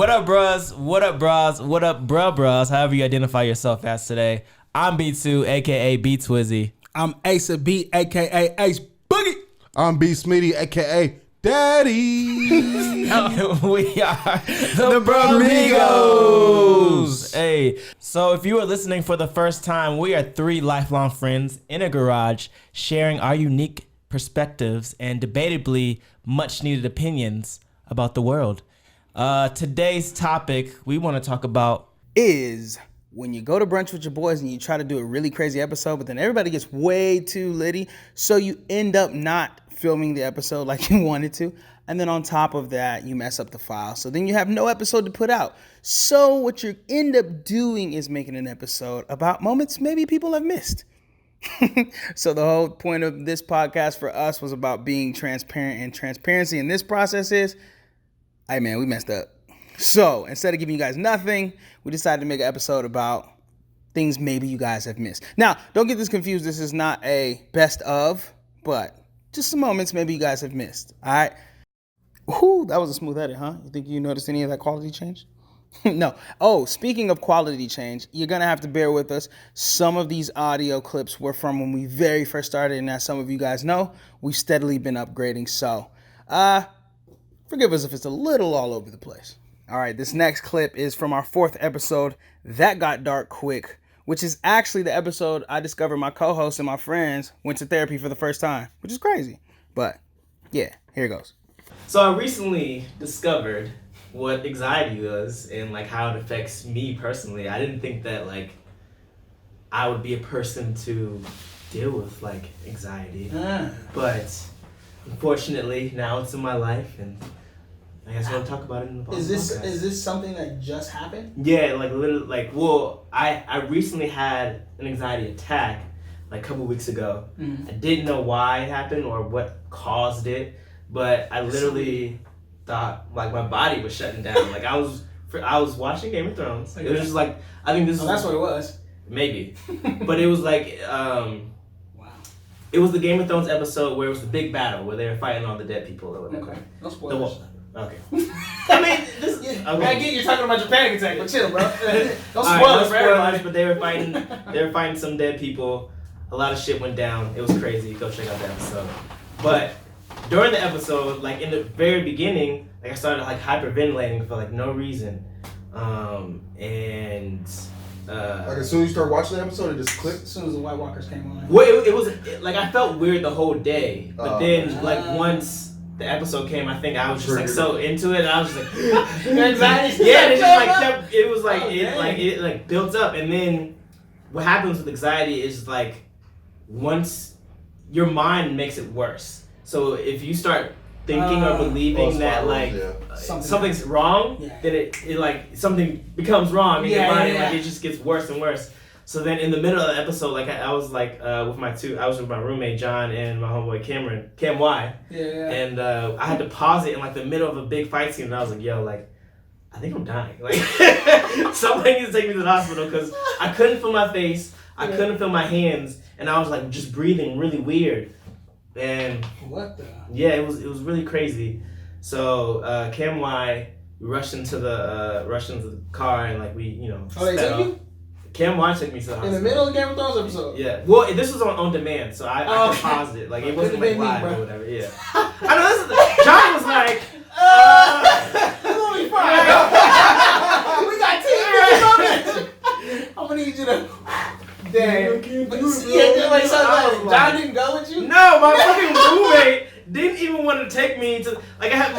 What up, bros? What up, bros? What up, bros? However you identify yourself as today. I'm B2, a.k.a. B-Twizzy. I'm Ace of B, a.k.a. Ace Boogie. I'm B Smitty, a.k.a. Daddy. We are the B.R.U.N.C.H. Hey, so if you are listening for the first time, we are three lifelong friends in a garage sharing our unique perspectives and debatably much needed opinions about the world. Today's topic we want to talk about is when you go to brunch with your boys and you try to do a really crazy episode, but then everybody gets way too litty, so you end up not filming the episode like you wanted to. And then on top of that, you mess up the file. So then you have no episode to put out. So what you end up doing is making an episode about moments maybe people have missed. So the whole point of this podcast for us was about being transparent, and transparency in this process is, hey man, we messed up. So instead of giving you guys nothing, we decided to make an episode about things maybe you guys have missed. Now, don't get this confused. This is not a best of, but just some moments maybe you guys have missed. All right. Whew, that was a smooth edit, huh? You think you noticed any of that quality change? No. Oh, speaking of quality change, you're going to have to bear with us. Some of these audio clips were from when we very first started, and as some of you guys know, we've steadily been upgrading. So, forgive us if it's a little all over the place. All right, this next clip is from our 4th episode, That Got Dark Quick, which is actually the episode I discovered my co-hosts and my friends went to therapy for the first time, which is crazy. But, yeah, here it goes. So I recently discovered what anxiety was and like how it affects me personally. I didn't think that like I would be a person to deal with like anxiety, but unfortunately now it's in my life, and I guess we'll talk about it in the podcast. Is this something that just happened? Yeah, like literally, like I recently had an anxiety attack like a couple weeks ago. Mm-hmm. I didn't know why it happened or what caused it, but I literally thought like my body was shutting down. Like I was watching Game of Thrones. Okay. It was just like, I think this is... that's what it was. Maybe. But it was like, wow. It was the Game of Thrones episode where it was the big battle where they were fighting all the dead people or whatever. Okay. No spoilers. Okay. I mean, this is... Okay. I get you're talking about your panic attack, but chill, bro. Don't spoil it for everybody. But they were fighting some dead people. A lot of shit went down. It was crazy. Go check out the episode. But during the episode, like in the very beginning, like I started like hyperventilating for like no reason, like as soon as you start watching the episode, it just clicked. As soon as the White Walkers came on. Well, it was like I felt weird the whole day, but then like once the episode came, I think I was just like so into it, and I was just like, anxiety. Yeah, and it just like kept. It was like it built up, and then what happens with anxiety is like once your mind makes it worse. So if you start thinking or believing that like something's wrong, then it like something becomes wrong in your mind. Like it just gets worse and worse. So then in the middle of the episode, like I was like I was with my roommate John and my homeboy Cam Y. And I had to pause it in like the middle of a big fight scene, and I was like, yo, like I think I'm dying. Like somebody needs to take me to the hospital because I couldn't feel my face, I couldn't feel my hands, and I was like just breathing really weird. And what the? Yeah, it was really crazy. So Cam Y, we rushed into the car, and like we they took you? Cam Y took me to the hospital. In the middle of the Game of Thrones episode? Yeah. Well, this was on demand, so I paused it. Like it wasn't like live or whatever. Yeah. I know this is John was like it's only 5. We got 10 minutes on it. I'm gonna need you to Damn. John didn't go with you? No, my fucking roommate didn't even want to take me to, like I had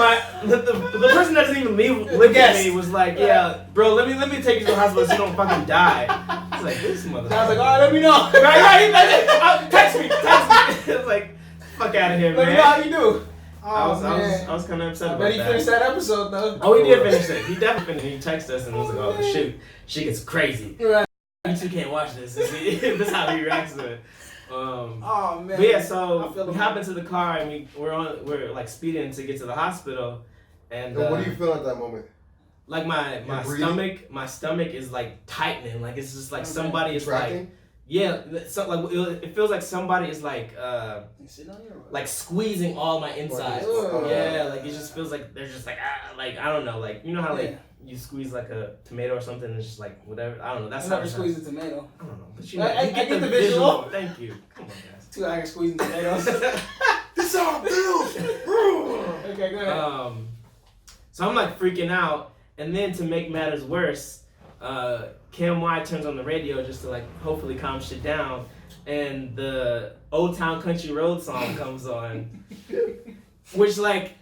the person that doesn't even live at me was like, yeah, bro, let me take you to the hospital so you don't fucking die. I was like, this motherfucker. I was like, all right, let me know. Text me. I was like, fuck out of here, man. Let me know how you do. I was kind of upset about that. But he finished that episode, though. Oh, he did finish it. He definitely finished it. He texted us and was like, oh, shoot, shit gets crazy. Right. You two can't watch this. This is how he reacts to it. Oh man. But yeah, so we hop into the car and we're like speeding to get to the hospital, and what do you feel at that moment? Like my stomach is like tightening. Like it's just like somebody is tracking? Like so like it feels like somebody is like squeezing all my insides. Yeah, like it just feels like they're just like like I don't know, like you know how like you squeeze like a tomato or something, and it's just like whatever. I don't know. That's I how never squeezed a tomato. I don't know, but I get the visual. Thank you. Come on, guys. Too like squeezing tomatoes. This all feels. Okay, go ahead. So I'm like freaking out, and then to make matters worse, KMY turns on the radio just to like hopefully calm shit down, and the Old Town Country Road song comes on, which like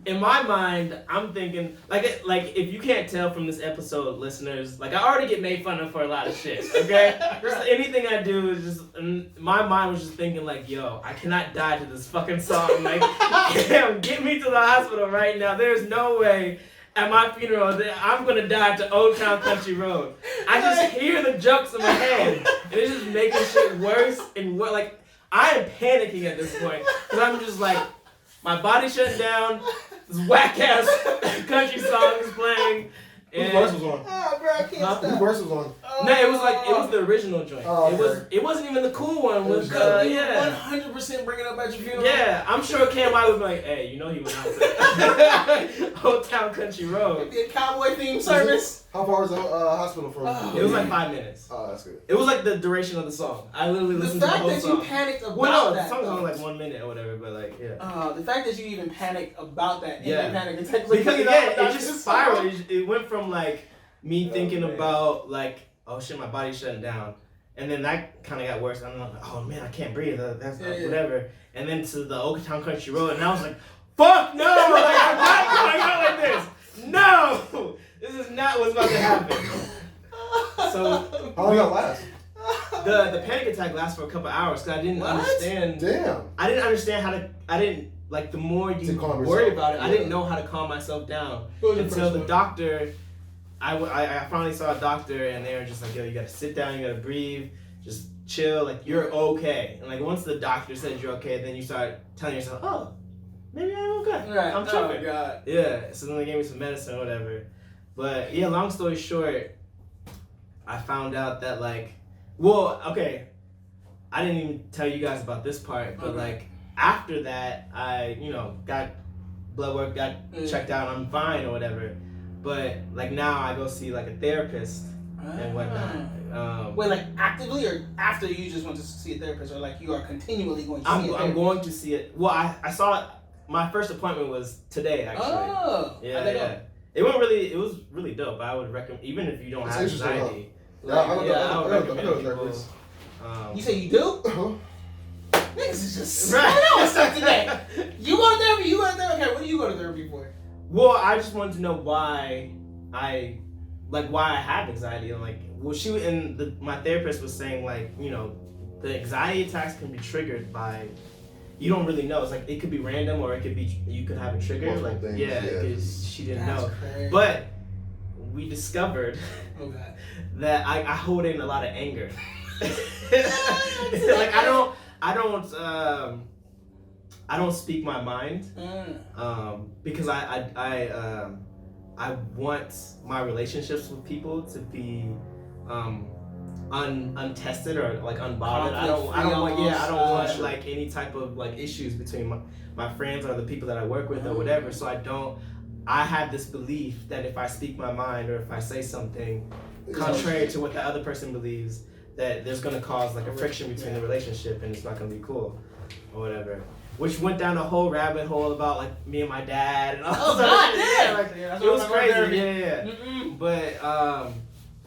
in my mind I'm thinking like if you can't tell from this episode, listeners, like I already get made fun of for a lot of shit. Okay, just anything I do is just my mind was just thinking like, yo, I cannot die to this fucking song. Like, damn, get me to the hospital right now. There's no way. At my funeral, I'm gonna die to Old Town Country Road. I just hear the jokes in my head, and it's just making shit worse and worse. Like I am panicking at this point because I'm just like, my body shut down. This whack ass country song is playing. Whose verse was on? Oh, bro, I can't stop. Whose verse was on? No, it was the original joint. Oh, It wasn't even the cool one. Was yeah. 100% bring it up at your funeral. Yeah, I'm sure KMI would be like, hey, you know he went out to Old Town Country Road. It'd be a cowboy theme service. How far is the hospital from? It was like 5 minutes. Oh, that's good. It was like the duration of the song. I literally listened to the whole song. The fact that you panicked about well, no, that. the song's only like 1 minute or whatever, but like, yeah. The fact that you even panicked about that. Yeah. Panic attack. Because it just spiraled. It went from like me thinking about like, oh shit, my body's shutting down, and then that kind of got worse. I'm like, oh man, I can't breathe. That's whatever. And then to the Old Town Country Road, and I was like, fuck no! Like, I'm not going out like this. No, this is not what's about to happen. So how long did that last? The panic attack lasted for a couple hours because I didn't understand. Damn. I didn't understand how to. I didn't like the more you worry about it. I didn't know how to calm myself down until the doctor. I finally saw a doctor, and they were just like, yo, you gotta sit down, you gotta breathe, just chill, like you're okay. And like once the doctor says you're okay, then you start telling yourself, oh, maybe I'm okay. Right. I'm tripping. Oh, God. Yeah. So then they gave me some medicine or whatever. But yeah, long story short, I found out that like, well, okay, I didn't even tell you guys about this part, but like after that, I got blood work, got checked out, I'm fine or whatever. But like now I go see like a therapist and whatnot. Wait, like actively or after you just went to see a therapist, or like you are continually going to see a therapist? I'm going to see it. Well, I saw it. My first appointment was today actually. Oh. Yeah. It was really dope. I would recommend, even if you don't have anxiety. I would recommend people. You say you do? Niggas is just right. stuff today. You go to therapy. Okay, what do you go to therapy for? Well, I just wanted to know why I have anxiety, and like, well, my therapist was saying like, the anxiety attacks can be triggered by, you don't really know. It's like it could be random, or it could be you could have a trigger. Like because she didn't know. Crazy. But we discovered that I hold in a lot of anger. Like I don't speak my mind because I want my relationships with people to be untested or like unbothered. I don't want like any type of like issues between my friends or the people that I work with or whatever. So I have this belief that if I speak my mind or if I say something contrary to what the other person believes, that there's gonna cause like a friction between the relationship and it's not gonna be cool or whatever. Which went down a whole rabbit hole about like me and my dad and all that. It was crazy. Yeah. But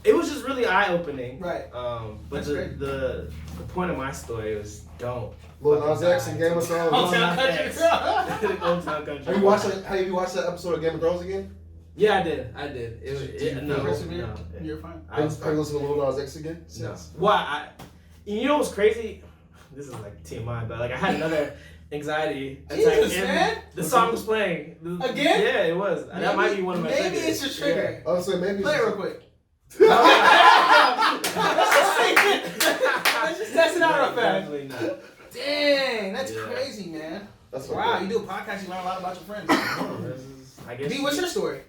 it was just really eye opening. Right. But the point of my story was don't. Lil Nas X and Game of Thrones. Old Town Country. Old Town Country. Have you watched that episode of Game of Thrones again? Yeah, I did. No. You're fine. Have you listened to Lil Nas X again? No. Why? You know what's crazy? This is like TMI, but like I had another anxiety attack. Jesus, man. The song was playing. Again? Yeah, it was. That might be one of my Maybe it's your trigger. Oh, so maybe play it real quick. Let's just test it out real fast. Definitely not. Dang, that's crazy, man. That's wow, you do a podcast, you learn a lot about your friends. I guess. B, what's your story?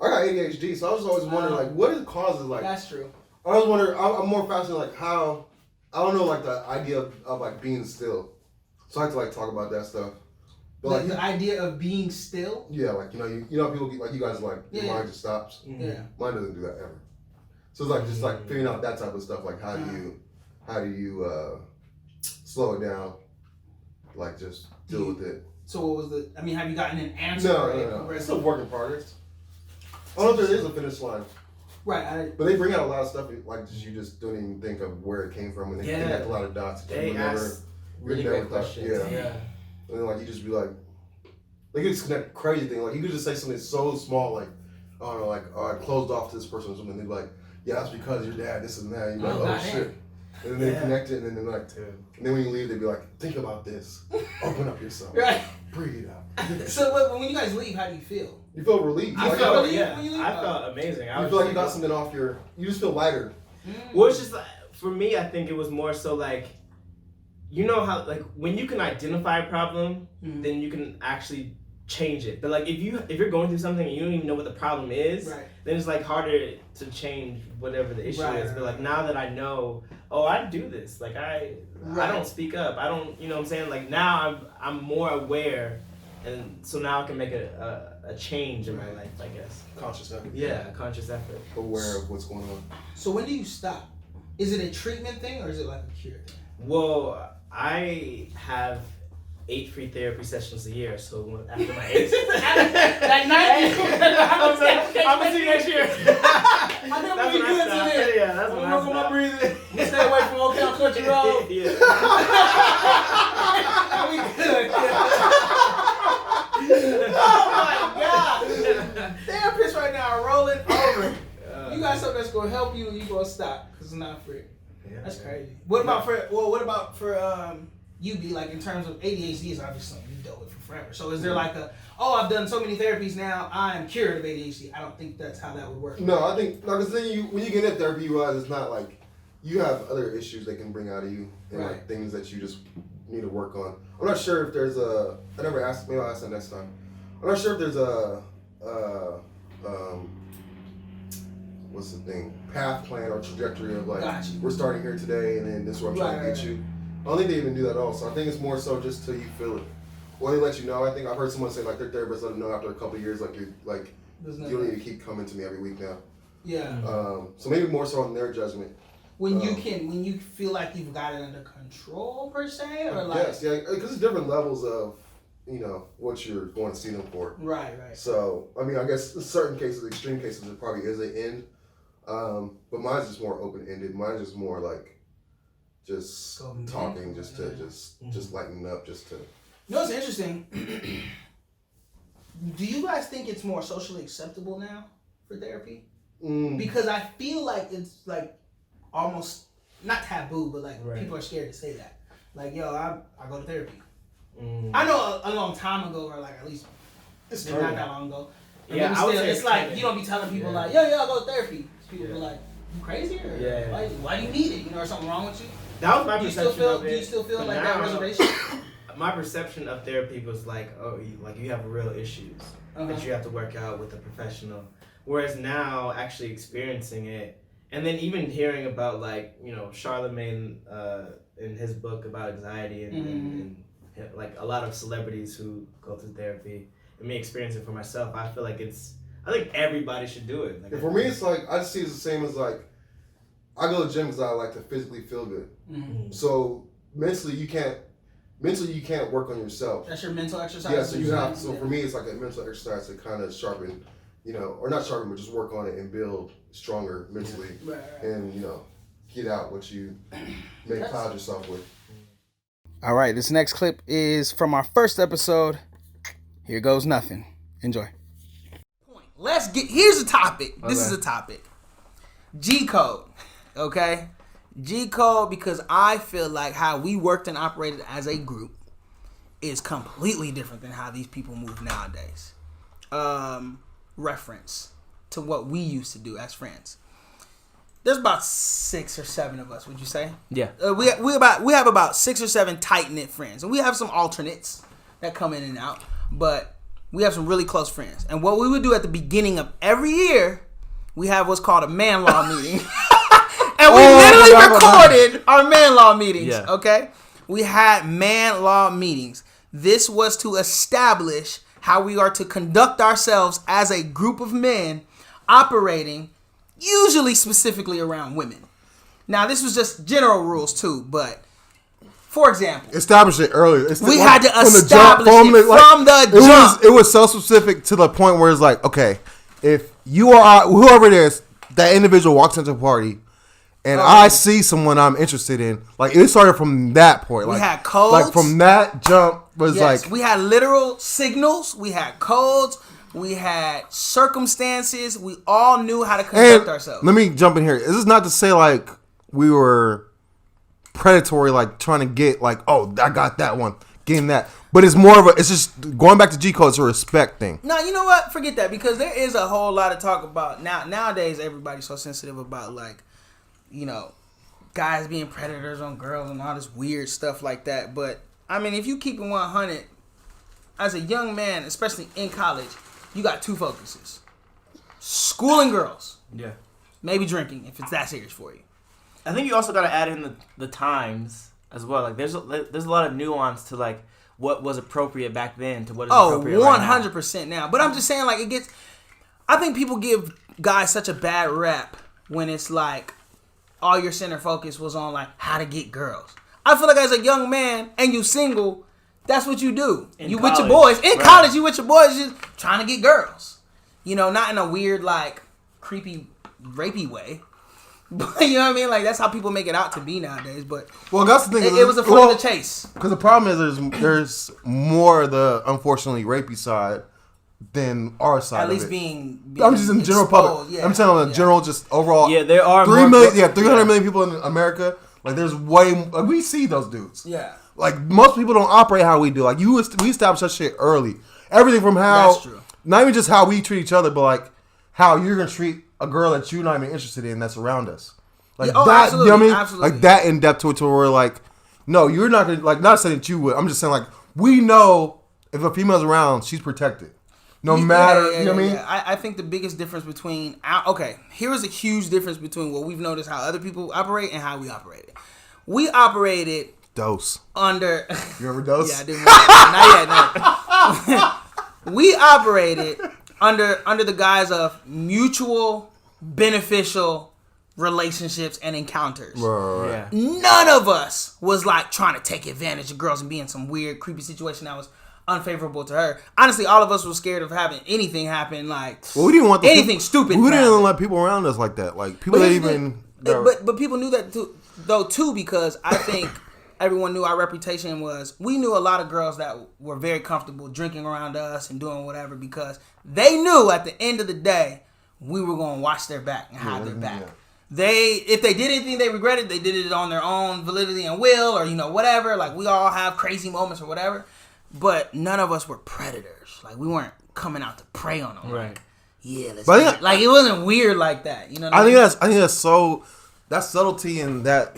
I got ADHD, so I was always wondering, like, what is causes, like... That's true. I was wondering, I'm more fascinated, like, how... I don't know, like, the idea of like, being still. So I like to, like, talk about that stuff. But the idea of being still. Yeah, like people like you guys like your mind just stops. Yeah. Mine doesn't do that ever. So it's like just like figuring out that type of stuff. Like how do you slow it down? Like just deal with it. So what was the? I mean, have you gotten an answer? No. It's still work in progress. I don't know if there is a finish line. Right. But they bring out a lot of stuff like you just don't even think of where it came from, and they connect a lot of dots. They ask really great questions. Yeah. And then like you just be like, they could just connect crazy thing. Like you could just say something so small, like I don't know, like I closed off to this person or something. They'd be like, yeah, that's because your dad, this and that. And you're like, oh shit. And then they connect it, and then they're like, and then when you leave, they'd be like, think about this. Open up yourself. Right. Breathe out. So when you guys leave, how do you feel? You feel relieved. I felt amazing. You feel like you got something off you just feel lighter. Well, it's just like, for me, I think it was more so like, you know how like when you can identify a problem, then you can actually change it. But like if you're going through something and you don't even know what the problem is, then it's like harder to change whatever the issue is. But like now that I know, I do this. Like I don't speak up. I don't, you know what I'm saying? Like now I'm more aware, and so now I can make a change in my life, I guess. Conscious effort. Yeah, a conscious effort. Aware of what's going on. So when do you stop? Is it a treatment thing or is it like a cure thing? Well, I have 8 free therapy sessions a year, so after my 8th, that night, I'm gonna see you next year. I think I'm gonna be good today. Yeah, that's what I'm my breathing. Stay away from Old Town Country Road. Yeah. We good. Oh my God! Therapists right now are rolling over. You got something that's gonna help you, and you gonna stop because it's not free. Yeah, that's crazy. What about for you be like in terms of ADHD is obviously something you dealt with for forever. So is there like I've done so many therapies now, I am cured of ADHD. I don't think that's how that would work. No, I think because then when you get into therapy, you realize it's not like you have other issues they can bring out of you and like things that you just need to work on. I'm not sure if there's I never asked. Maybe I'll ask that next time. I'm not sure if there's what's the thing? Path plan or trajectory of like we're starting here today and then this is where I'm trying to get you. I don't think they even do that at all. So I think it's more so just till you feel it. Or they let you know. I think I've heard someone say like their therapist let them know after a couple of years like you don't need to keep coming to me every week now. Yeah. So maybe more so on their judgment. When you feel like you've got it under control per se, or like yes, yeah, because there's different levels of what you're going to see them for. Right. So I mean, I guess in certain cases, extreme cases, it probably is an end. But mine's just more open ended. Mine's just more like just talking, just to just lighten up, just to. You know what's interesting? Do you guys think it's more socially acceptable now for therapy? Because I feel like it's like almost not taboo, but like people are scared to say that. Like, yo, I go to therapy. I know a long time ago, or like at least it's not that long ago. Yeah, I would say it's like you don't be telling people like, yo, I go to therapy. People be like, you crazy? Or why do you need it? Or something wrong with you? That was my perception of it. Do you still feel like that reservation? My perception of therapy was like, you have real issues that you have to work out with a professional. Whereas now, actually experiencing it, and then even hearing about like, Charlemagne in his book about anxiety and like a lot of celebrities who go through therapy, and me experiencing it for myself, I feel like I think everybody should do it. Like, for me, it's like, I just see it as the same as like, I go to the gym because I like to physically feel good. So mentally you can't work on yourself. That's your mental exercise? Yeah, so you have, for me it's like a mental exercise to kind of sharpen, or not sharpen, but just work on it and build stronger mentally. And, get out what you may cloud yourself with. All right, this next clip is from our first episode. Here goes nothing. Enjoy. Here's a topic. Okay. This is a topic. G-code. Okay? G-code, because I feel like how we worked and operated as a group is completely different than how these people move nowadays. Reference to what we used to do as friends. There's about 6 or 7 of us, would you say? Yeah. We have about 6 or 7 tight-knit friends. And we have some alternates that come in and out. But we have some really close friends. And what we would do at the beginning of every year, we have what's called a man law meeting. And we literally recorded our man law meetings, okay? We had man law meetings. This was to establish how we are to conduct ourselves as a group of men operating usually specifically around women. Now, this was just general rules too, but for example, establish it earlier. We had to establish it from the jump. It was so specific to the point where it's like, okay, if you are whoever it is, that individual walks into a party, and I see someone I'm interested in, like it started from that point. We like, had codes. Like from that jump was like we had literal signals. We had codes. We had circumstances. We all knew how to conduct ourselves. Let me jump in here. This is not to say like we were predatory, like trying to get like, oh, I got that one, getting that. But it's more of it's just going back to G code. It's a respect thing. No, you know what? Forget that, because there is a whole lot of talk about nowadays. Everybody's so sensitive about like, you know, guys being predators on girls and all this weird stuff like that. But I mean, if you keep it 100, as a young man, especially in college, you got two focuses: schooling girls, maybe drinking if it's that serious for you. I think you also got to add in the times as well. Like there's a lot of nuance to like what was appropriate back then to what is appropriate right now. 100% now. But I'm just saying, like, I think people give guys such a bad rep when it's like all your center focus was on like how to get girls. I feel like as a young man and you single, that's what you do. You with your boys. In college, you with your boys just trying to get girls. You know, not in a weird, like, creepy, rapey way. But you know what I mean? Like, that's how people make it out to be nowadays. But well, that's the thing. It was a fun of the chase. Because the problem is there's more of the unfortunately rapey side than our side. At least of it. being I'm just in general public. Yeah. I'm saying on the general, just overall. Yeah, there are 300 million people in America. Like, there's we see those dudes. Yeah. Like, most people don't operate how we do. Like, we established that shit early. Everything from how, that's true. Not even just how we treat each other, but like how you're gonna treat a girl that you're not even interested in that's around us. Like that, absolutely, you know what I mean? Absolutely. Like that in depth to it, to where we're like, no, you're not gonna, like, not saying that you would. I'm just saying, like, we know if a female's around, she's protected. No matter, you know what I mean? Yeah. I think the biggest difference between, here's a huge difference between what we've noticed how other people operate and how we operated. We operated Dose. under. You remember Dose? Yeah, I do remember. Not yet. We operated under the guise of mutual beneficial relationships and encounters. Right. Yeah. None of us was like trying to take advantage of girls and be in some weird, creepy situation that was unfavorable to her. Honestly, all of us were scared of having anything happen. Like, well, we didn't want anything stupid. We didn't let people around us like that. Like, people that even. But people knew that too, because I think everyone knew our reputation was. We knew a lot of girls that were very comfortable drinking around us and doing whatever, because they knew at the end of the day we were going to watch their back and hide their back. Yeah. If they did anything they regretted, they did it on their own validity and will, or whatever. Like, we all have crazy moments or whatever, but none of us were predators. Like, we weren't coming out to prey on them. Right. Like, yeah, like it wasn't weird like that. You know what I mean? I think that's so, that subtlety and that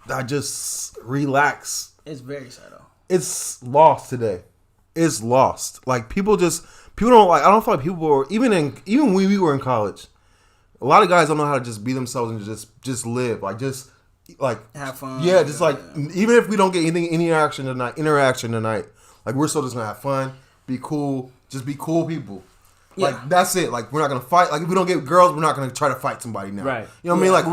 I just relax. It's very subtle. It's lost today. It's lost. Like, people don't like. I don't feel like people were even when we were in college. A lot of guys don't know how to just be themselves and just live. Like, just like have fun. Yeah, just like even if we don't get any interaction tonight, like, we're still just gonna have fun, be cool, just be cool people. Yeah. Like, that's it. Like, we're not gonna fight. Like, if we don't get girls, we're not gonna try to fight somebody now. Right. You know what I mean? Like,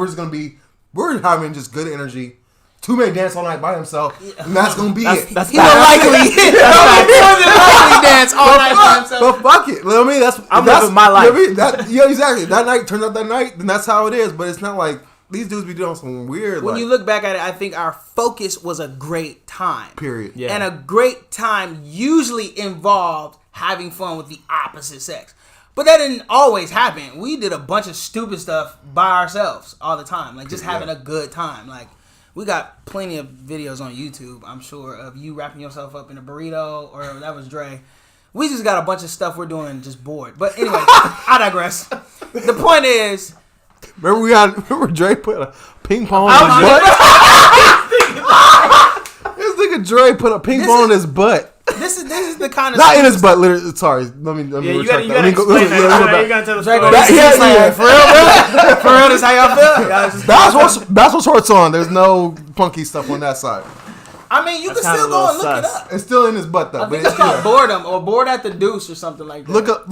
we're having just good energy. Two may dance all night by himself, and that's gonna be it. That's likely. He likely dance all night by himself. But fuck it. You know what I mean? I'm living my life. You know what I mean? Yeah, exactly. That night turns out that night, then that's how it is. But it's not like these dudes be doing some weird. When you look back at it, I think our focus was a great time. Period. Yeah. And a great time usually involved having fun with the opposite sex. But that didn't always happen. We did a bunch of stupid stuff by ourselves all the time. Like, just having a good time. Like, we got plenty of videos on YouTube, I'm sure, of you wrapping yourself up in a burrito, or that was Dre. We just got a bunch of stuff we're doing just bored. But anyway, I digress. The point is, remember Dre put a ping pong on his butt? This nigga Dre put a ping pong in his butt. This is the kind of not in his butt, literally. Sorry, let me you gotta explain that. You gotta tell the story. For real, bro. For real, this how y'all feel? Basketball shorts on. There's no funky stuff on that side. I mean, you can still go and look it up. It's still in his butt though. I think it's called boredom or bored at the deuce or something like that. Look up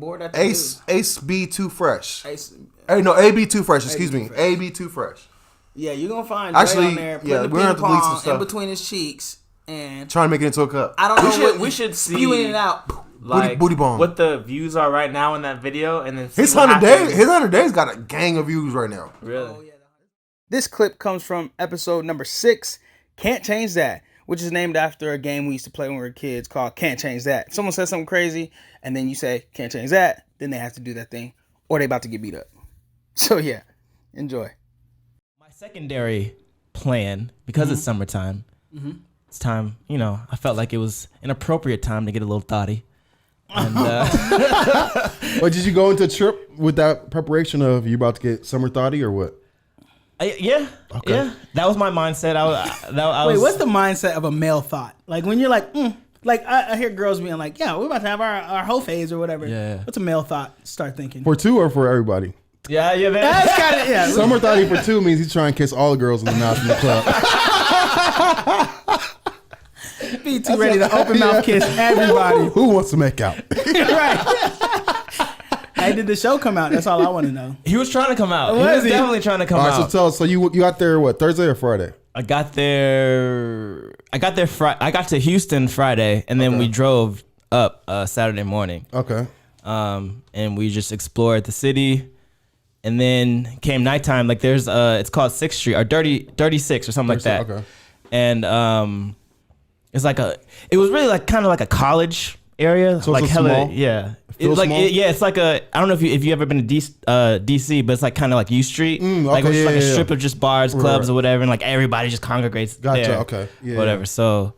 bored at the Ace B Too Fresh. AB Too Fresh. Excuse me, AB Too Fresh. Yeah, you're gonna find actually on there, yeah, the we're gonna have to delete some stuff in between his cheeks and trying to make it into a cup. I don't know. We should see spewing it out. Like booty bomb. What the views are right now in that video, and then His 100 days got a gang of views right now. Really? Oh, yeah. This clip comes from episode number 6, Can't Change That, which is named after a game we used to play when we were kids called Can't Change That. Someone says something crazy, and then you say, can't change that, then they have to do that thing, or they about to get beat up. So yeah, enjoy. My secondary plan, because it's summertime, it's time, I felt like it was an appropriate time to get a little thotty. And, But did you go into a trip with that preparation of you about to get summer thotty or what? Yeah. That was my mindset. I Wait, what's the mindset of a male thought? Like when you're like, like I hear girls being like, yeah, we're about to have our whole phase or whatever. Yeah. What's a male thought start thinking? For 2 or for everybody? Yeah, man. That's kind of, yeah. Summer thotty for 2 means he's trying to kiss all the girls in the mouth in the club. Be too ready to open mouth kiss everybody. Who wants to make out? Right. Hey, did the show come out? That's all I want to know. He was trying to come out. He Was was he? definitely trying to come All right, out. so tell us. So you got there what, Thursday or Friday? I got there I got to Houston Friday, and then we drove up Saturday morning. Okay. And we just explored the city. And then came nighttime. Like there's it's called 6th Street or Dirty 6 or something like that. Okay. And it's like it was really like kind of like a college area. So like it's hella small? yeah. Feels small? It's like I don't know if you ever been to DC, but it's like kind of like U Street. Like okay, it's like a yeah. strip of just bars, clubs, or whatever, and like everybody just congregates Gotcha. there. Okay. Yeah. Whatever. So,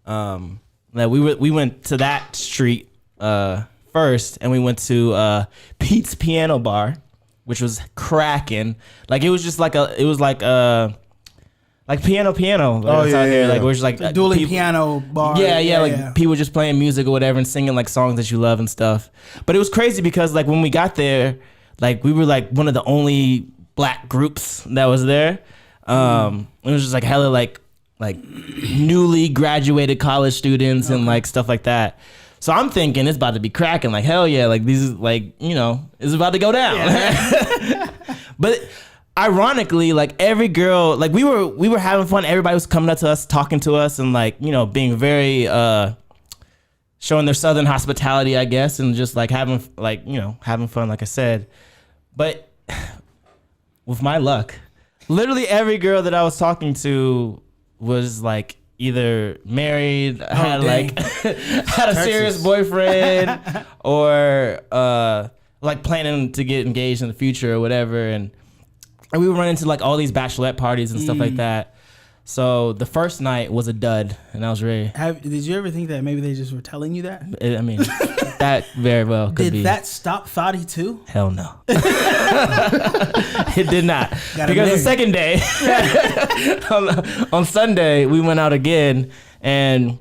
like we went to that street first, and we went to Pete's Piano Bar, which was cracking. Like it was just like like piano. Like it's out here. Like we're just like Dueling people, piano bar. Yeah. People just playing music or whatever and singing like songs that you love and stuff. But it was crazy because like when we got there, like we were like one of the only black groups that was there. It was just like hella like newly graduated college students and like stuff like that. So I'm thinking it's about to be cracking. Like hell yeah, like these is like it's about to go down. Yeah. But ironically, like every girl, like we were having fun. Everybody was coming up to us, talking to us, and like being very showing their southern hospitality, I guess, and just like having fun, like I said. But with my luck, literally every girl that I was talking to was like either married, had a serious boyfriend, or like planning to get engaged in the future or whatever, and we would run into like all these bachelorette parties and stuff like that. So the first night was a dud, and I was ready. Did you ever think that maybe they just were telling you that? I mean, that very well could be. Did that stop thotty too? Hell no. It did not. Because the second day, on Sunday, we went out again, and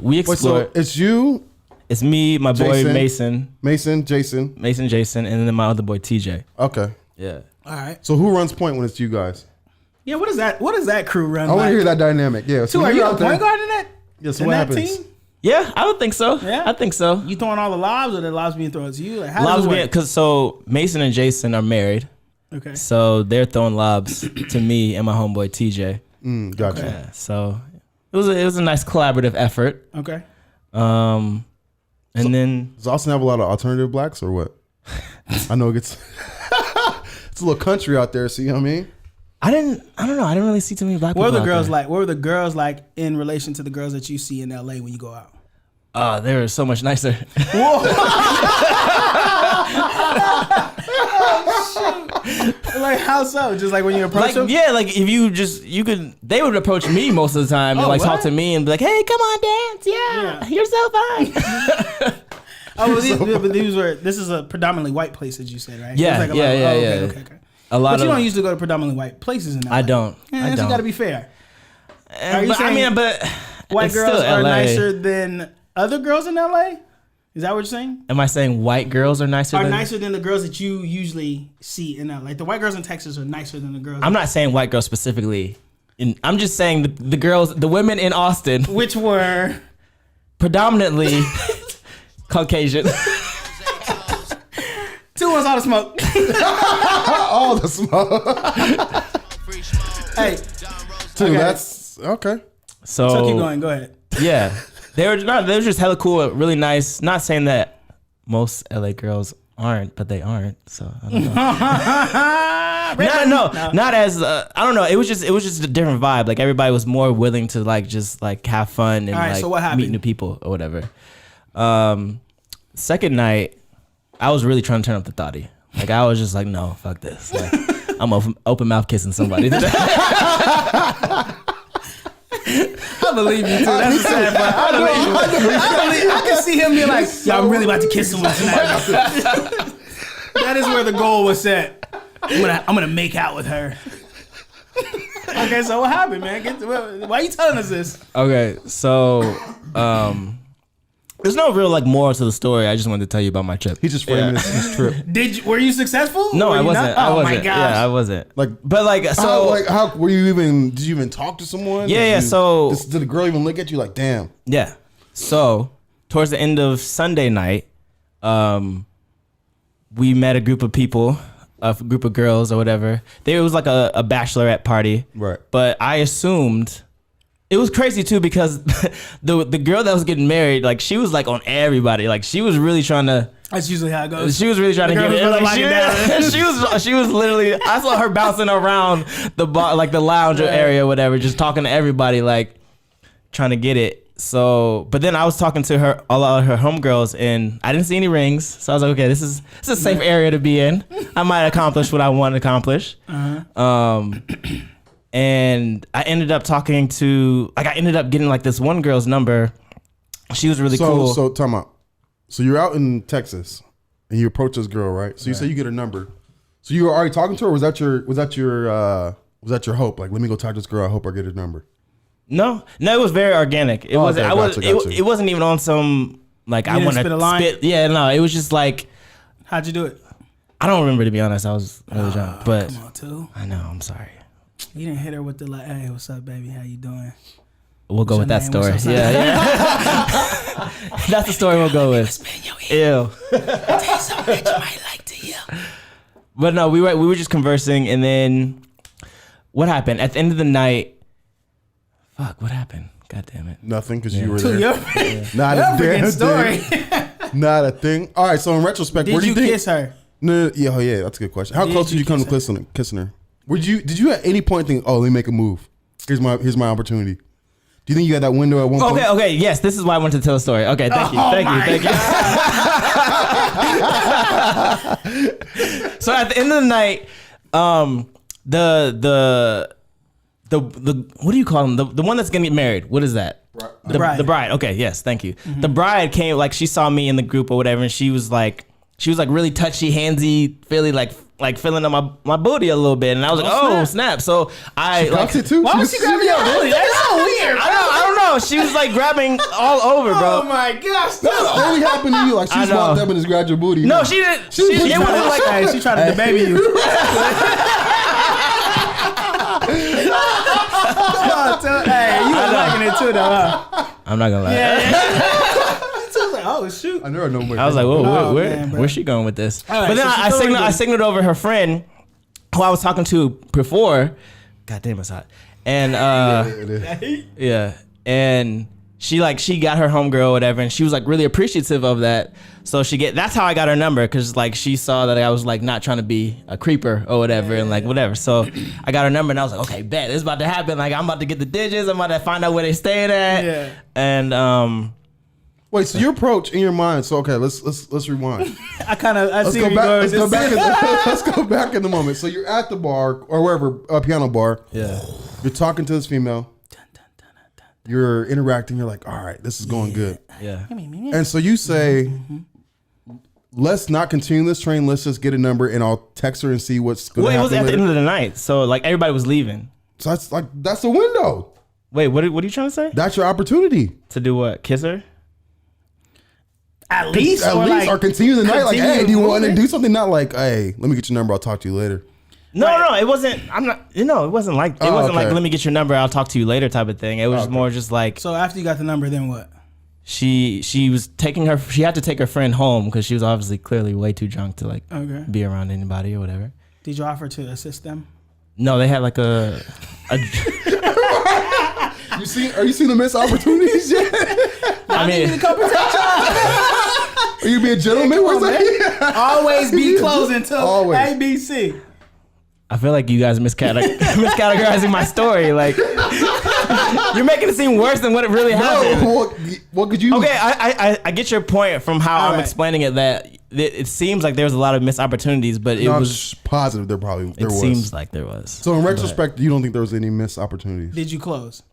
we explored. Wait, so it's you? It's me, my boy Jason, Jason, and then my other boy TJ. Okay. Yeah. All right. So who runs point when it's you guys? Yeah, what does that crew run? I want to hear that dynamic. Yeah. So are you a point guard in that? Yeah. So what happens? Team? Yeah, I would think so. Yeah, I think so. You throwing all the lobs, or the lobs being thrown to you? Like, how lobs does it work? because Mason and Jason are married. Okay. So they're throwing lobs to me and my homeboy TJ. Gotcha. Yeah, so it was a nice collaborative effort. Okay. And then does Austin have a lot of alternative blacks or what? I know it's it's a little country out there. See what I mean? I don't know. I didn't really see too many black people. What were the girls like? What were the girls like in relation to the girls that you see in LA when you go out? They were so much nicer. Like how so? Just like when you approach them? Yeah, like if you could, they would approach me most of the time and like talk to me and be like, "Hey, come on, dance! Yeah. You're so fine." But this is a predominantly white place, as you said, right? Yeah, Okay. But you don't usually go to predominantly white places in LA. I don't. I don't. You got to be fair. Are you saying, but white girls are nicer than other girls in LA? Is that what you're saying? Am I saying white girls are nicer than the girls that you usually see in LA? Like the white girls in Texas are nicer than the girls. I'm not saying white girls specifically I'm just saying the girls, the women in Austin, which were predominantly Caucasian. 2 ones all the smoke. All the smoke. Hey, Dude, okay. that's okay. So keep going. Go ahead. Yeah, they were just hella cool, really nice. Not saying that most LA girls aren't, but they aren't. So I don't know. Not as I don't know. It was just a different vibe. Like everybody was more willing to like just like have fun and right, like so what happened? meet new people or whatever. Second night, I was really trying to turn up the thotty. Like I was just like, no, fuck this. Like, I'm open mouth kissing somebody today. I believe you too. That's the sad part. I believe you. I can see him be like, yo, I'm really about to kiss someone tonight. That is where the goal was set. I'm gonna make out with her. Okay, so what happened, man? Why are you telling us this? Okay, so there's no real like moral to the story. I just wanted to tell you about my trip. He's just framing his trip. Were you successful? No, I wasn't. Not? Oh my gosh. Yeah, I wasn't. Like, but like, so how were you even? Did you even talk to someone? Yeah. So did the girl even look at you like, damn? Yeah. So towards the end of Sunday night, we met a group of people, a group of girls or whatever. It was like a bachelorette party. Right. But I assumed. It was crazy too because the girl that was getting married, like she was like on everybody. Like she was really trying to. That's usually how it goes. She was really trying to get it. Like, she was literally. I saw her bouncing around the bar, like the lounge area, or whatever, just talking to everybody, like trying to get it. So, but then I was talking to her, all of her homegirls, and I didn't see any rings. So I was like, okay, this is a safe area to be in. I might accomplish what I want to accomplish. And I ended up talking to, like, I ended up getting like this one girl's number. She was really cool. So time out. So you're out in Texas and you approach this girl, right? So you say you get her number. So you were already talking to her? Or was that your hope? Like, let me go talk to this girl. I hope I get her number. No, it was very organic. It wasn't. Gotcha. It wasn't even on some like You I want to spit a line? spit. Yeah, no, it was just like How'd you do it? I don't remember, to be honest. I was really drunk, but Come on, too. I know. I'm sorry. You didn't hit her with the like, hey, what's up, baby? How you doing? We'll go with that story. Yeah. That's the story we'll go with. Ew. Tell something that you might like to hear. But no, we were just conversing, and then what happened at the end of the night? Fuck, what happened? God damn it. Nothing, because you were there. Not Your a damn story. thing. Not a thing. All right, so in retrospect, where do you think? Did you kiss her? No, yeah, that's a good question. How close did you come to kissing her? Did you at any point think, oh, let me make a move? Here's my opportunity. Do you think you had that window at one point? Okay, yes, this is why I wanted to tell a story. Okay, thank you. So at the end of the night, the what do you call him? The one that's gonna get married. What is that? The bride. The bride. Okay, yes, thank you. Mm-hmm. The bride came, like she saw me in the group or whatever, and she was like really touchy, handsy, feeling like feeling on my booty a little bit, and I was like, oh snap! So I like it too. Why was she grabbing your booty? That's so weird. I don't know. She was like grabbing all over, bro. Oh my gosh! That only happened to you. Like she walked up and just grabbed your booty. No, she didn't. She wasn't like hey, she tried to debate you. Come on, hey, you were liking it too, though, huh? I'm not gonna lie. Like, oh shoot! I never know. I was like, whoa, where's she going with this? Right, but then so I signaled over her friend, who I was talking to before. God damn, it's hot. And yeah, and she got her homegirl or whatever, and she was like really appreciative of that. So that's how I got her number, because like she saw that I was like not trying to be a creeper or whatever, and like whatever. So I got her number, and I was like, okay, bet this is about to happen. Like I'm about to get the digits. I'm about to find out where they staying at. Yeah. And wait, so your approach in your mind? So okay, let's rewind. Let's see where you're going. Let's go back in the moment. So you're at the bar or wherever, a piano bar. Yeah. You're talking to this female. You're interacting. You're like, all right, this is going good. Yeah. And so you say, let's not continue this train. Let's just get a number, and I'll text her and see what's going to happen. Well, it was at the end of the night, so like everybody was leaving. So that's the window. Wait, what are you trying to say? That's your opportunity to do what? Kiss her? At least, or continue the night. Like, hey, do you want to do something? Not like, hey, let me get your number. I'll talk to you later. No, it wasn't. I'm not. It wasn't like it wasn't like okay. let me get your number. I'll talk to you later type of thing. It was more just like So after you got the number, then what? she was taking her. She had to take her friend home because she was obviously clearly way too drunk to like be around anybody or whatever. Did you offer to assist them? No, they had like a Are you seeing the missed opportunities yet? I mean, Are you being a gentleman? What's that? Always be closing to Always. ABC. I feel like you guys miscategorizing my story. Like you're making it seem worse than what it really happened. No, what could you? Okay, I get your point from how I'm explaining it. That it seems like there was a lot of missed opportunities, but it was positive. There was. Seems like there was. So in retrospect, you don't think there was any missed opportunities? Did you close?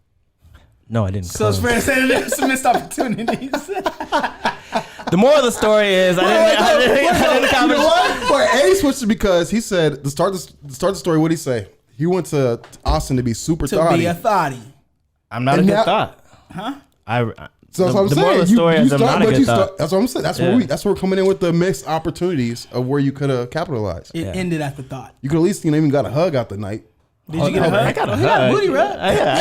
No, I didn't. So it's fair to say that there's some missed opportunities. The moral of the story is I didn't You know what? But A switched it because he said to start the story. What did he say? He went to Austin to be super to thoughty. be a thotty. I'm not And a good now- thought. Huh? So that's what I'm the saying. moral of the story is I'm not a good thought. That's what I'm saying. That's where that's where we're coming in with the missed opportunities of where you could have capitalized. It ended at the thought. You could at least even got a hug out the night. Did you get a hug? I got a He got a hug. booty rub. I got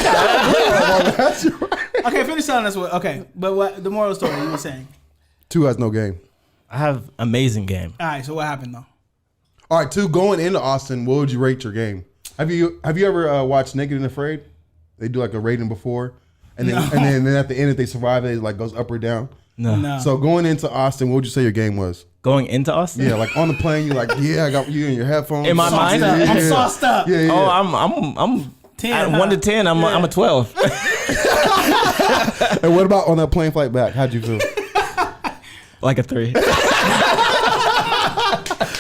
a hug. Okay, finish telling us what. Okay, but what the moral story you were saying? 2 has no game. I have amazing game. All right, so what happened though? All right, 2, going into Austin, what would you rate your game? Have you ever watched Naked and Afraid? They do like a rating before, and then at the end, if they survive, it like goes up or down. No. So going into Austin, what would you say your game was? Going into Austin? Yeah, like on the plane, you're like, I got you in your headphones. In my mind? I'm sauced up. Yeah. Oh, I'm 10, at huh? 1 to 10. I'm a 12. And what about on that plane flight back? How'd you feel? Like a 3.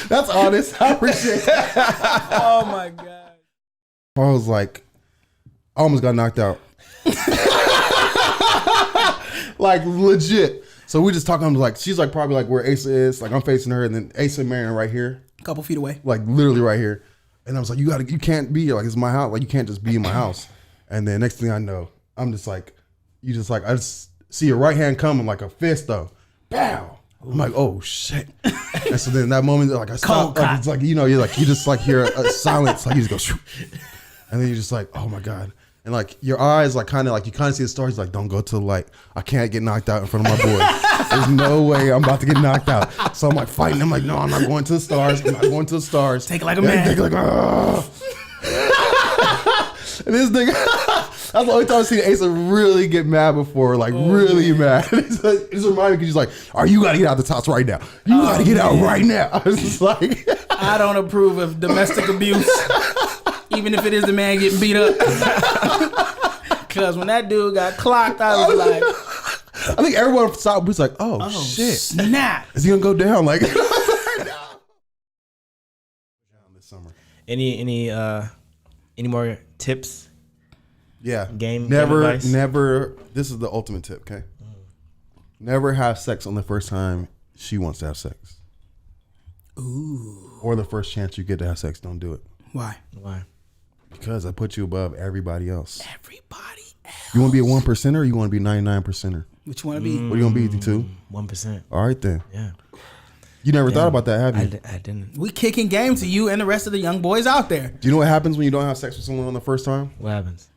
That's honest. I appreciate that. Oh my god. I was like, I almost got knocked out. Like legit. So we just talking. I'm like, she's like probably like where Asa is. Like I'm facing her, and then Asa and Marion right here, A couple feet away. like literally right here. And I was like, you can't be here. Like it's my house. Like you can't just be in my house. And then next thing I know, I'm just like, I just see your right hand coming like a fist though. Pow. I'm like, oh shit. And so then that moment, like I stop. Like, it's like you just like hear a silence. Like you just go, shoo. And then you're just like, oh my god. And like your eyes, like kind of see the stars. Like don't go to the light. I can't get knocked out in front of my boy. There's no way I'm about to get knocked out. So I'm like fighting. I'm like, no, I'm not going to the stars. I'm not going to the stars. Take it like a man. Take it like, and this nigga, that's the only time I've seen Asa really get mad before, like really mad. It's reminding me because she's like, you got to get out the house right now. You got to get out right now. I was just like, I don't approve of domestic abuse, even if it is the man getting beat up. Because when that dude got clocked, I was like, I think everyone stopped was like, oh shit. Snap. Is he going to go down? Like, this summer. Any more tips? Yeah. Game Never, advice? this is the ultimate tip, okay? Never have sex on the first time she wants to have sex. Ooh. Or the first chance you get to have sex, don't do it. Why? Because I put you above everybody else. Everybody else. You want to be a 1%er or you want to be 99%er? Which you want to be? What are you going to be, T2? 1%. All right, then. Yeah. You never thought about that, have you? I didn't. We kicking game to you and the rest of the young boys out there. Do you know what happens when you don't have sex with someone on the first time? What happens?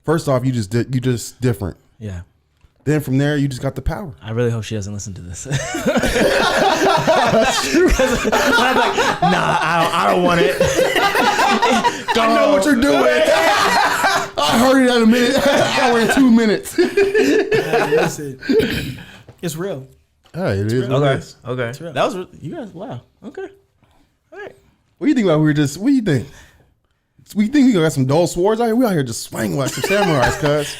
First off, you just different. Yeah. Then from there, you just got the power. I really hope she doesn't listen to this. I'm like, I don't want it. I know what you're doing. I heard it at a minute. I went 2 minutes. Listen, it's real. Hey, it is. Okay. real. That was you guys. Wow. Okay. All right. What do you think about what do you think? We think we got some dull swords out here? We out here just swinging like some samurais, cuz.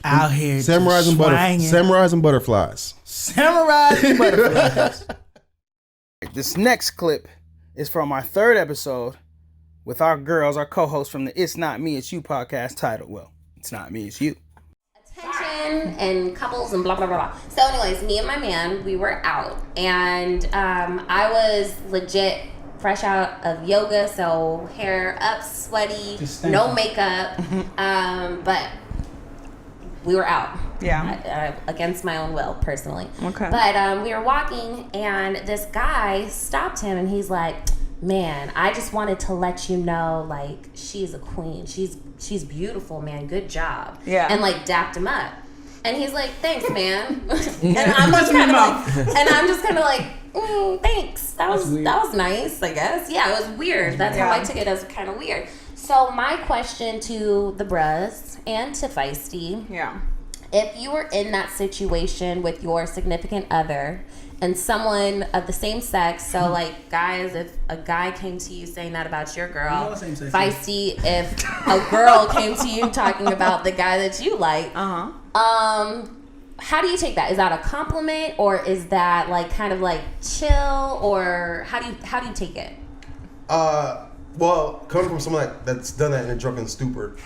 Out here, Samurais and butterflies. Samurais and butterflies. This next clip is from our 3rd episode with our girls, our co-hosts from the It's Not Me, It's You podcast titled, well, It's Not Me, It's You. Attention and couples and blah, blah, blah, blah. So anyways, me and my man, we were out. And I was legit fresh out of yoga, so hair up, sweaty, no makeup. But we were out. Yeah. Against my own will, personally. Okay. But we were walking, and this guy stopped him, and he's like, man, I just wanted to let you know, like, she's a queen. She's beautiful, man. Good job. Yeah. And like dapped him up. And he's like, thanks, man. And I'm just kind of like, thanks. That was nice, I guess. Yeah, it was weird. That's how I took it, as kind of weird. So my question to the bros and to Feisty. Yeah. If you were in that situation with your significant other and someone of the same sex, so like guys, if a guy came to you saying that about your girl, Feisty, if a girl came to you talking about the guy that you like, how do you take that? Is that a compliment, or is that like kind of like chill, or how do you take it? Well, coming from someone that's done that in a drunken stupor.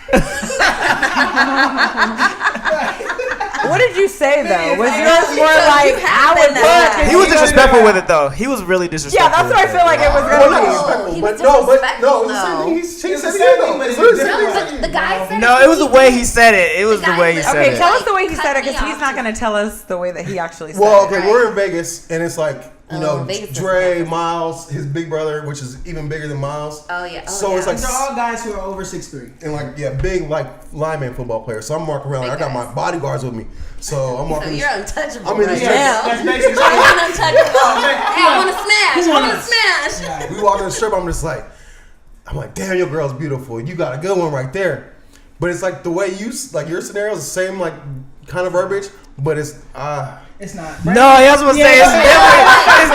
What did you say though? Was yours more like I would fuck? He was disrespectful with it though. He was really disrespectful. Yeah, that's what I feel like it was gonna be. But he said the guy said no, it was the way he said it. It was the way he said it. Okay, tell us the way he said it, because he's not gonna tell us the way that he actually said it. Well, okay, we're in Vegas, and it's like, you know, Vegas Dre, Miles, his big brother, which is even bigger than Miles. Oh yeah. So it's like These are all guys who are over 6'3". and like big like lineman football players. So I'm walking around. Like, I got my bodyguards with me. So I'm walking. So you're untouchable. I'm in the right street. now. That's basically I'm untouchable. Hey, I want to smash. We walk in the strip. I'm like, damn, your girl's beautiful. You got a good one right there. But it's like the way you like your scenario is the same like kind of verbiage, but it's It's not. No, I was gonna say it's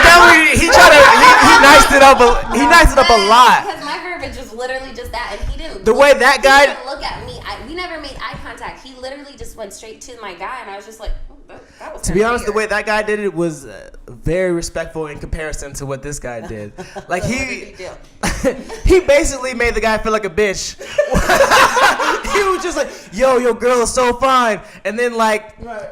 definitely. He niced it up. He niced it up a lot. Because my verbiage was literally just that, and he didn't. The way that guy didn't look at me. We never made eye contact. He literally just went straight to my guy, and I was just like, that was. To be honest, the way that guy did it was very respectful in comparison to what this guy did. Like he basically made the guy feel like a bitch. He was just like, "Yo, your girl is so fine," and then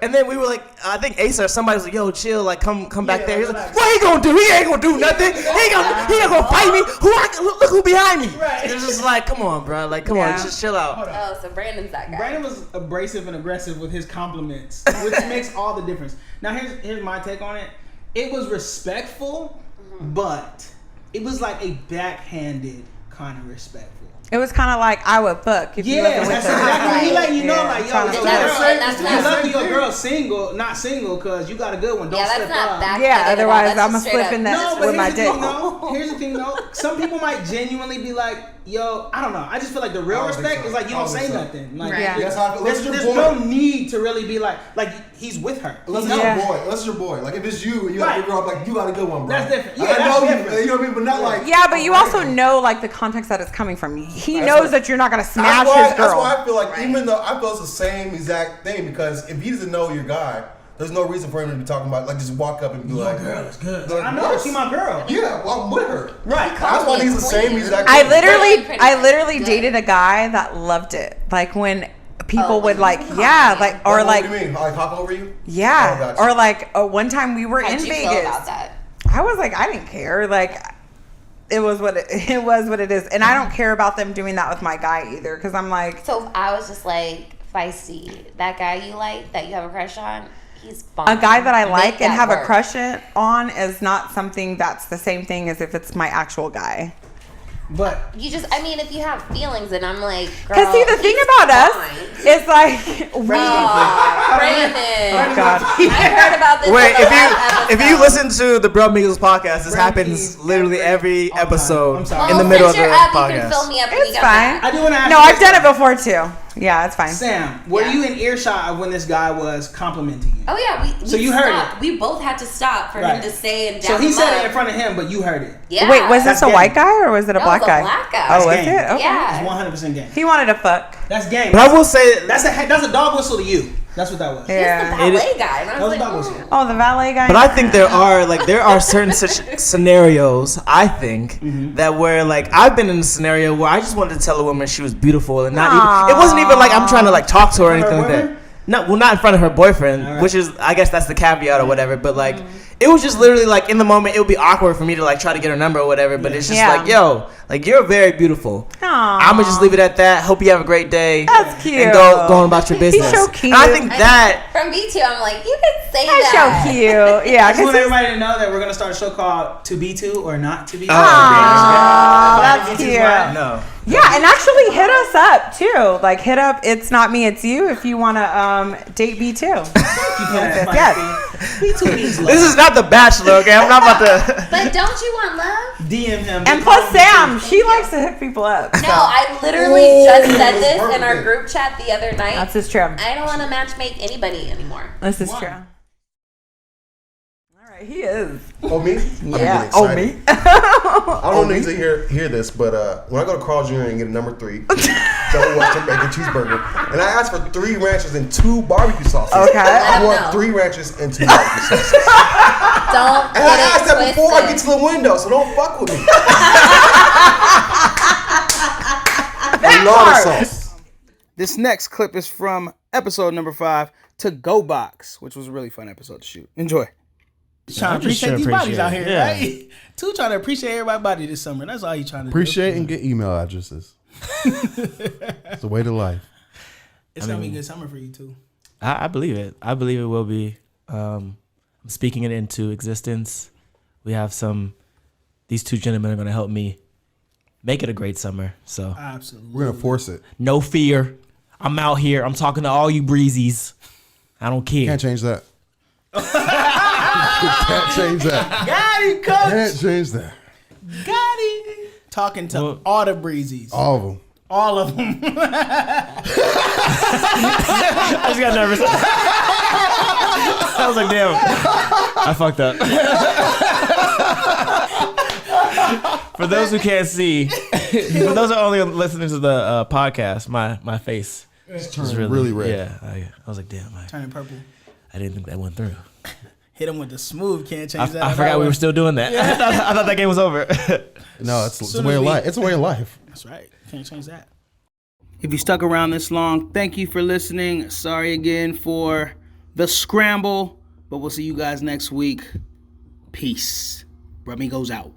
and then we were like, I think Asa or somebody was like, "Yo, chill, like come back there." He's like, "What he gonna do? He ain't gonna do nothing. He ain't gonna fight me. Look who behind me." Right. It was just like, come on, bro, like come on, just chill out. Oh, so Brandon's that guy. Brandon was abrasive and aggressive with his compliments, which makes all the difference. Now here's my take on it. It was respectful, but it was like a backhanded kind of respectful. It was kind of like I would fuck if you wasn't with that's her. exactly. He let you know, like, yo, that's lucky your girl's single, not single, because you got a good one. Don't slip up. Yeah, otherwise I'm gonna slip in that with my dick. Here's the thing, though. Some people might genuinely be like, yo, I don't know. I just feel like the real respect is like you don't say nothing. Like, there's no need to really be like he's with her. Unless it's your boy. Like if it's you and you got a girl, like you got a good one, bro. That's different. Yeah, I know different. you know what I mean, but not like. Yeah, but you also know like the context that it's coming from. He knows that you're not gonna smash his girl. That's why I feel like even though I feel it's the same exact thing, because if he doesn't know your guy, there's no reason for him to be talking about like just walk up and be like, "Girl, it's good." Like, I know, she's my girl. Yeah, well, I'm with her. Right. That's why he's the same exact. I literally dated a guy that loved it. Like when people would like, yeah, like or like. What do you mean? Like hop over you? Yeah, or like one time we were in How'd you Vegas. feel about that? I was like, I didn't care. Like. It was what it is, and I don't care about them doing that with my guy either, because I'm like. So if I was just like, Feisty, that guy you like, that you have a crush on, he's fine. A guy that I like and have a crush on is not something that's the same thing as if it's my actual guy. But you just, I mean, if you have feelings, and I'm like, because see, the thing about us is like Brandon. Oh God. I heard about this. Wait, if you listen to the B.R.U.N.C.H podcast, this happens literally every episode in the middle of the podcast. You can fill me up it's fine. I do want to ask. No, I've done it before too. Yeah, it's fine. Sam, were you in earshot of when this guy was complimenting you? Oh yeah, so you heard it. We both had to stop for him to say and down. So he said it in front of him, but you heard it. Yeah. Wait, was this a white guy or was it a black guy? Black guy. Oh, was it? Okay. Yeah. It's 100% game. He wanted to fuck. That's game. But I will say that's a dog whistle to you. That's what that was. Yeah. He's the valet guy. That was a dog whistle. Oh, the valet guy. But I think there are certain scenarios, I think, that where like I've been in a scenario where I just wanted to tell a woman she was beautiful and not even, it wasn't even like I'm trying to like talk to her or anything like that. not in front of her boyfriend, right. Which is, I guess that's the caveat or whatever. But like, it was just literally like in the moment, it would be awkward for me to like try to get her number or whatever. But it's just like, yo, like you're very beautiful. Aww. I'm gonna just leave it at that. Hope you have a great day. That's cute. And go on about your business. He's so cute. And I think that from B2, I'm like, you can say that's that. so cute. Yeah, I just want everybody to know that we're gonna start a show called To Be To or Not To Be To. That's cute. No. Yeah, and actually hit us up too. Like hit up It's Not Me, It's You if you want to date B2. Yes. B2 needs love. This is not The Bachelor, okay? I'm not about to. But don't you want love? DM him. And plus Sam, she likes to hook people up. No, I literally just said this in our group chat the other night. That's just true. I don't want to matchmake anybody anymore. This is true. He is. Oh, me? Yeah. Oh, me? I don't need to hear this, but when I go to Carl Jr. and get a number 3, double Western bacon cheeseburger, and I ask for 3 ranchers and 2 barbecue sauces. Okay. I want 3 ranchers and 2 barbecue sauces. Don't. And I asked that before I get to the window, so don't fuck with me. A lot of sauce. This next clip is from episode number 5, To Go Box, which was a really fun episode to shoot. Enjoy. Trying to appreciate these bodies out here, right? Two trying to appreciate everybody's body this summer. That's all you trying to appreciate and get email addresses. It's the way to life. It's gonna be a good summer for you too. I believe it. I believe it will be. I'm speaking it into existence. We have these 2 gentlemen are gonna help me make it a great summer. So absolutely, we're gonna force it. No fear. I'm out here. I'm talking to all you breezies. I don't care. Can't change that. Can't change that. Got it, coach. Can't change that. Got it. Talking to all the breezies. All of them. All of them. I just got nervous. I was like, damn. I fucked up. For those who can't see, for those who are only listening to the podcast, my face is really red. Yeah, I was like, damn. Turning purple. I didn't think that went through. Hit him with the smooth. Can't change that. I forgot we were still doing that. Yeah. I thought that game was over. No, it's a way of life. It's a way of life. That's right. Can't change that. If you stuck around this long, thank you for listening. Sorry again for the scramble, but we'll see you guys next week. Peace. B.R.U.N.C.H goes out.